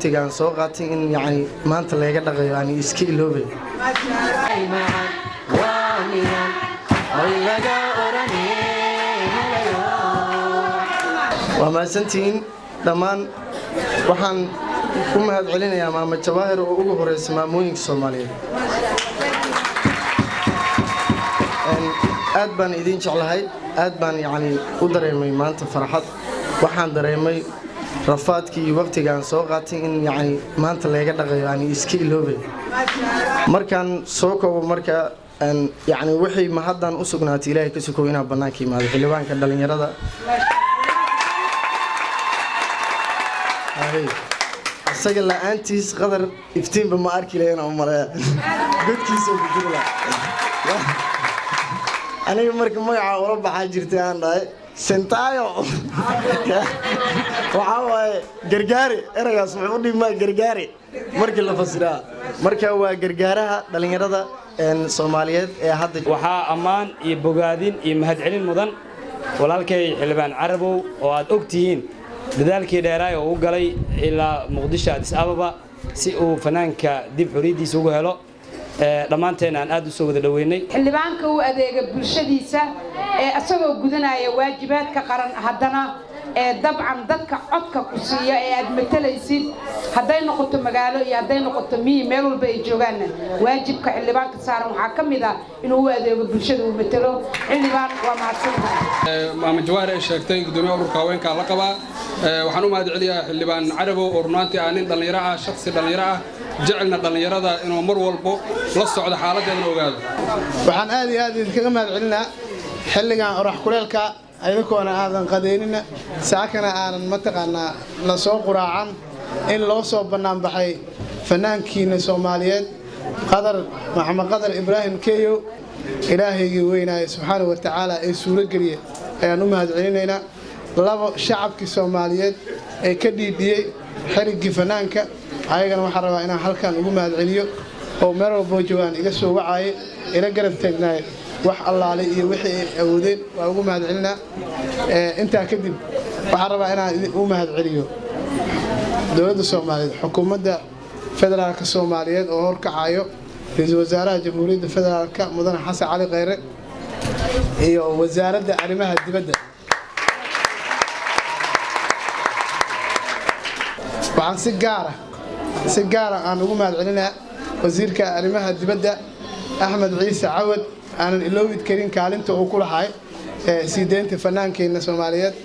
waqtigan soo qaatay in yani maanta laga dhaqayo aan iska iloobay waa maasantiin dhammaan waxaan ku mahad celinayaa maama Jawaahir oo ugu horeysay maamooyinka Soomaaliyeed aad baan idin jeclahay aad baan yani u dareemay maanta farxad waxaan dareemay rafaadkii waqtigan soo qaatay in yani maanta laga dhaqayo aan iska iloobay markaan soo koobo marka yani wixii mahaddan u sugnaatay Ilaahay ka sukow inaan banaanka imaado xilwaanka dhalinyarada asaga la'aantiis qadar iftiinba ma arki lahayn oo maraa godkiisa ku jira aniga marka magaca wala baxaa jirtay aan dhahay sentaayo waxa waaye gargaari eragaas wuxuu u dhigmaa gargaari markii la fasiraa marka waa gargaaraha dhalinyarada Soomaaliyeed ee hadda waxa amaan iyo bogaadin iyo mahad celin mudan walaalkay xilbaan Carabow oo aad ogtihiin dadaalkii dheeraay oo u galay ilaa Muqdisho Addis Ababa si uu fanaanka dib xuridiisa ugu helo dhamaanteen aan aad u soo wada dhaweynay xilbaanka uu adeega bulshadiisa asagoo gudanaya waajibaadka qaran haddana dabcan dadka codka ku siiya ee aad matalaysid haday noqoto magaalo iyo haday noqoto meel walba ay joogaan waajibka xilbaanka saaran waxa kamid ah inuu adeego bulshada uu matalo xilbaan waa mahadsantahay maama Jawaahir ay sheegtay gudoomiyaha ururka haweenka la qabaa waxaan u mahad celinayaa xilbaan Carabow oo runtii aanin dhalinyaro ah shakhsi dhalinyaro ah jecelna dhalinyarada inuu mar walba la socdo xaaladeedana ogaado waxaan aad iyo aad idinkaga mahad celinaa xilligan orax kuleelka ayadkoona aadan qadeynina saakana aanan mataqaanaa la soo quraacan in loo soo banaan baxay fanaankiina Soomaaliyeed Maxamed Qadar Ibraahim Keyo Ilaahaygi weynaayo subxaanahu wa ta'aala ee suuro galiye ayaan u mahad celinaynaa labo shacabkii Soomaaliyeed ee ka dhiidiyay xiriggii fanaanka ayagana waxaan rabaa inaan halkan ugu mahad celiyo oo meel walba joogaan iga soo wacay ila garab taagnaay wax allaale iyo wixii ay awoodeen waa ugu mahad celinaa intaa kadib waxaan rabaa inaan u mahad celiyo dowladda Soomaaliyeed xukuumadda federaalka Soomaaliyeed oo horkacayo ra'iisul wasaaraha jamhuuriyadda federaalka mudane Xasan Cali Khayre iyo wasaaradda arrimaha dibadda waxaan si gaar ah aan ugu mahad celinaa wasiirka arrimaha dibadda Axmed Ciise Cawad aanan iloobi karin kaalinta uu ku lahaay siideynta fanaankeena Soomaaliyeed